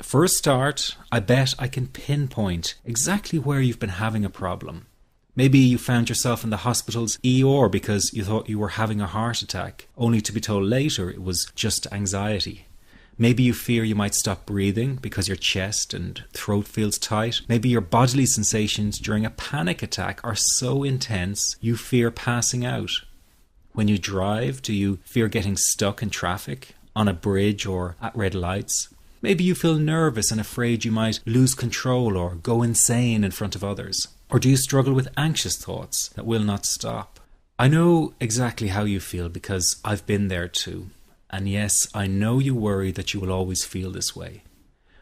For a start, I bet I can pinpoint exactly where you've been having a problem. Maybe you found yourself in the hospital's ER because you thought you were having a heart attack, only to be told later it was just anxiety. Maybe you fear you might stop breathing because your chest and throat feels tight. Maybe your bodily sensations during a panic attack are so intense you fear passing out. When you drive, do you fear getting stuck in traffic, on a bridge or at red lights? Maybe you feel nervous and afraid you might lose control or go insane in front of others. Or do you struggle with anxious thoughts that will not stop? I know exactly how you feel because I've been there too. And yes, I know you worry that you will always feel this way.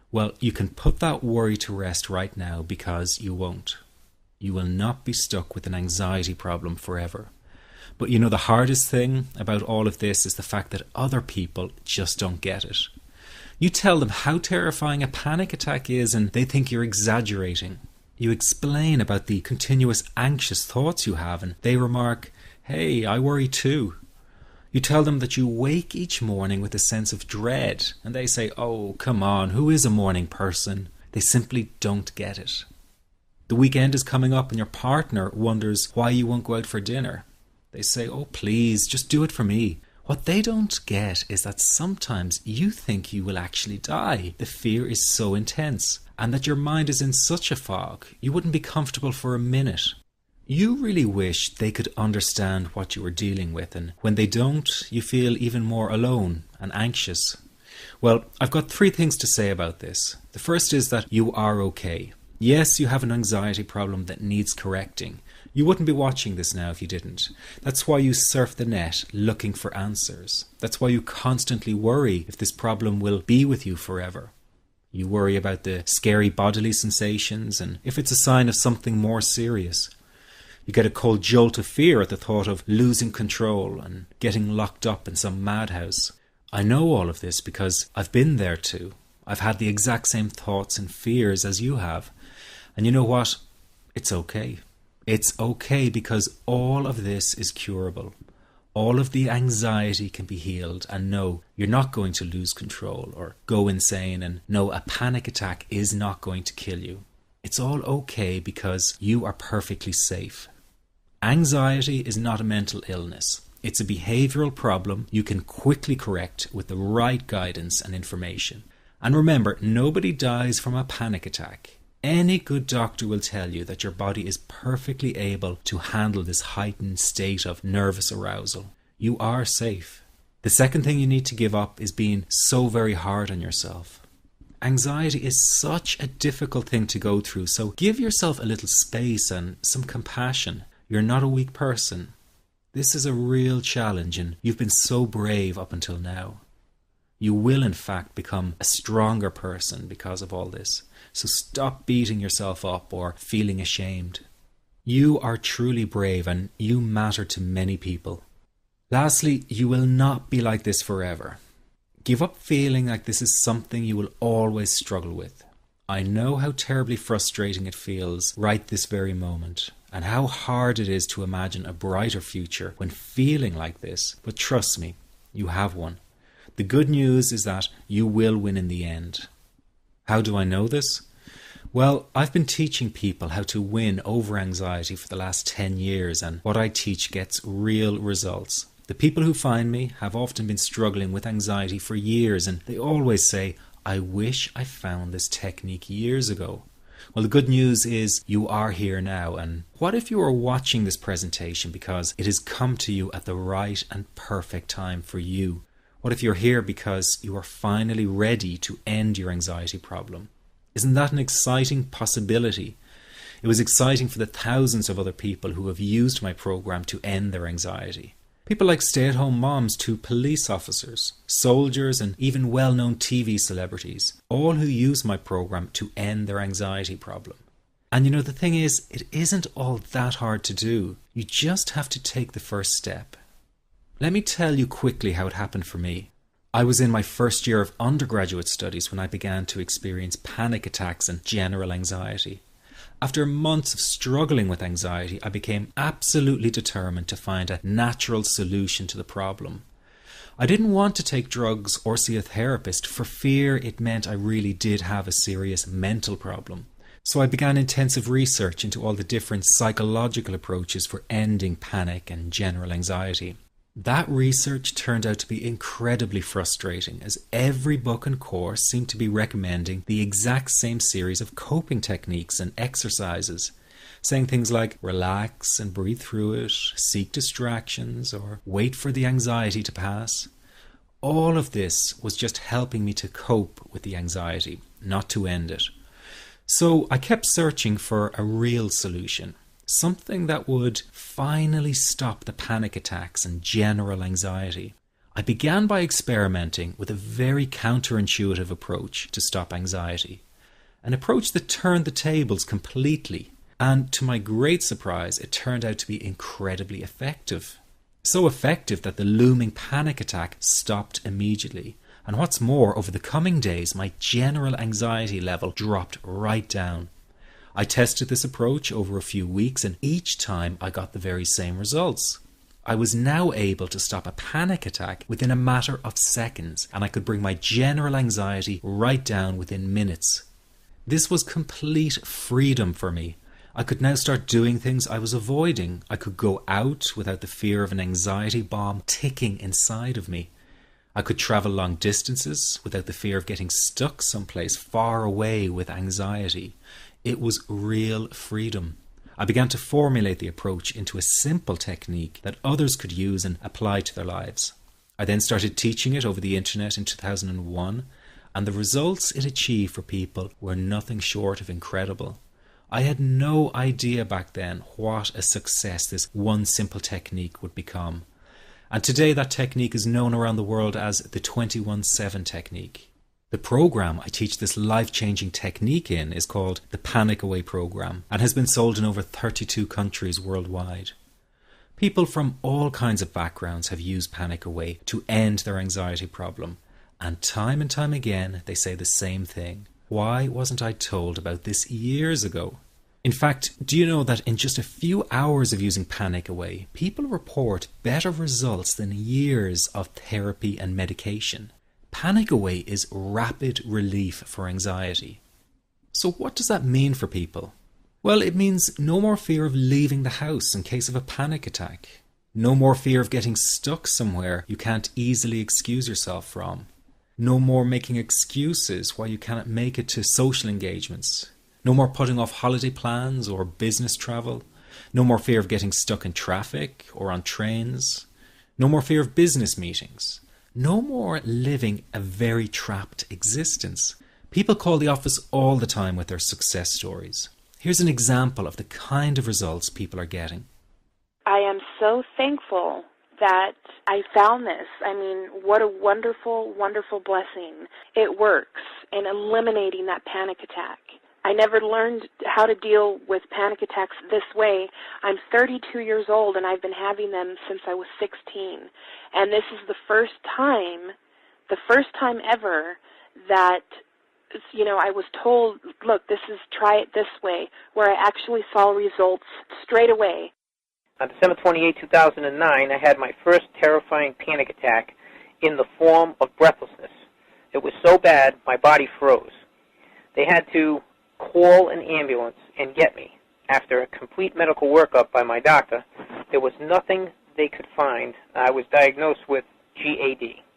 Well, you can put that worry to rest right now because you won't. You will not be stuck with an anxiety problem forever. But you know, the hardest thing about all of this is the fact that other people just don't get it. You tell them how terrifying a panic attack is and they think you're exaggerating. You explain about the continuous anxious thoughts you have and they remark, "Hey, I worry too." You tell them that you wake each morning with a sense of dread and they say, "Oh, come on, who is a morning person?" They simply don't get it. The weekend is coming up and your partner wonders why you won't go out for dinner. They say, "Oh, please, just do it for me." What they don't get is that sometimes you think you will actually die. The fear is so intense and that your mind is in such a fog, you wouldn't be comfortable for a minute. You really wish they could understand what you are dealing with, and when they don't, you feel even more alone and anxious. Well, I've got 3 things to say about this. The first is that you are okay. Yes, you have an anxiety problem that needs correcting. You wouldn't be watching this now if you didn't. That's why you surf the net looking for answers. That's why you constantly worry if this problem will be with you forever. You worry about the scary bodily sensations and if it's a sign of something more serious. You get a cold jolt of fear at the thought of losing control and getting locked up in some madhouse. I know all of this because I've been there too. I've had the exact same thoughts and fears as you have. And you know what? It's okay. It's okay because all of this is curable. All of the anxiety can be healed, and no, you're not going to lose control or go insane, and no, a panic attack is not going to kill you. It's all okay because you are perfectly safe. Anxiety is not a mental illness. It's a behavioral problem you can quickly correct with the right guidance and information. And remember, nobody dies from a panic attack. Any good doctor will tell you that your body is perfectly able to handle this heightened state of nervous arousal. You are safe. The second thing you need to give up is being so very hard on yourself. Anxiety is such a difficult thing to go through, so give yourself a little space and some compassion. You're not a weak person. This is a real challenge and you've been so brave up until now. You will in fact become a stronger person because of all this. So stop beating yourself up or feeling ashamed. You are truly brave and you matter to many people. Lastly, you will not be like this forever. Give up feeling like this is something you will always struggle with. I know how terribly frustrating it feels right this very moment, and how hard it is to imagine a brighter future when feeling like this, but trust me, you have one. The good news is that you will win in the end. How do I know this? Well, I've been teaching people how to win over anxiety for the last 10 years, and what I teach gets real results. The people who find me have often been struggling with anxiety for years, and they always say, "I wish I found this technique years ago." Well, the good news is you are here now, and what if you are watching this presentation because it has come to you at the right and perfect time for you? What if you're here because you are finally ready to end your anxiety problem? Isn't that an exciting possibility? It was exciting for the thousands of other people who have used my program to end their anxiety. People like stay-at-home moms to police officers, soldiers, and even well-known TV celebrities, all who use my program to end their anxiety problem. And you know, the thing is, it isn't all that hard to do. You just have to take the first step. Let me tell you quickly how it happened for me. I was in my first year of undergraduate studies when I began to experience panic attacks and general anxiety. After months of struggling with anxiety, I became absolutely determined to find a natural solution to the problem. I didn't want to take drugs or see a therapist for fear it meant I really did have a serious mental problem. So I began intensive research into all the different psychological approaches for ending panic and general anxiety. That research turned out to be incredibly frustrating, as every book and course seemed to be recommending the exact same series of coping techniques and exercises, saying things like relax and breathe through it, seek distractions, or wait for the anxiety to pass. All of this was just helping me to cope with the anxiety, not to end it. So I kept searching for a real solution, something that would finally stop the panic attacks and general anxiety. I began by experimenting with a very counterintuitive approach to stop anxiety, an approach that turned the tables completely, and to my great surprise, it turned out to be incredibly effective. So effective that the looming panic attack stopped immediately. And what's more, over the coming days, my general anxiety level dropped right down. I tested this approach over a few weeks, and each time I got the very same results. I was now able to stop a panic attack within a matter of seconds, and I could bring my general anxiety right down within minutes. This was complete freedom for me. I could now start doing things I was avoiding. I could go out without the fear of an anxiety bomb ticking inside of me. I could travel long distances without the fear of getting stuck someplace far away with anxiety. It was real freedom. I began to formulate the approach into a simple technique that others could use and apply to their lives. I then started teaching it over the internet in 2001, and the results it achieved for people were nothing short of incredible. I had no idea back then what a success this one simple technique would become. And today that technique is known around the world as the 21-7 technique. The program I teach this life-changing technique in is called the Panic Away program and has been sold in over 32 countries worldwide. People from all kinds of backgrounds have used Panic Away to end their anxiety problem. And time again they say the same thing. Why wasn't I told about this years ago? In fact, do you know that in just a few hours of using Panic Away, people report better results than years of therapy and medication? Panic Away is rapid relief for anxiety. So what does that mean for people? Well, it means no more fear of leaving the house in case of a panic attack. No more fear of getting stuck somewhere you can't easily excuse yourself from. No more making excuses why you cannot make it to social engagements. No more putting off holiday plans or business travel. No more fear of getting stuck in traffic or on trains. No more fear of business meetings. No more living a very trapped existence. People call the office all the time with their success stories. Here's an example of the kind of results people are getting. I am so thankful that I found this. I mean, what a wonderful, wonderful blessing. It works in eliminating that panic attack. I never learned how to deal with panic attacks this way. I'm 32 years old, and I've been having them since I was 16. And this is the first time ever that, I was told, look, try it this way, where I actually saw results straight away. On December 28, 2009, I had my first terrifying panic attack in the form of breathlessness. It was so bad, my body froze. They had to call an ambulance and get me. After a complete medical workup by my doctor, there was nothing they could find. I was diagnosed with GAD.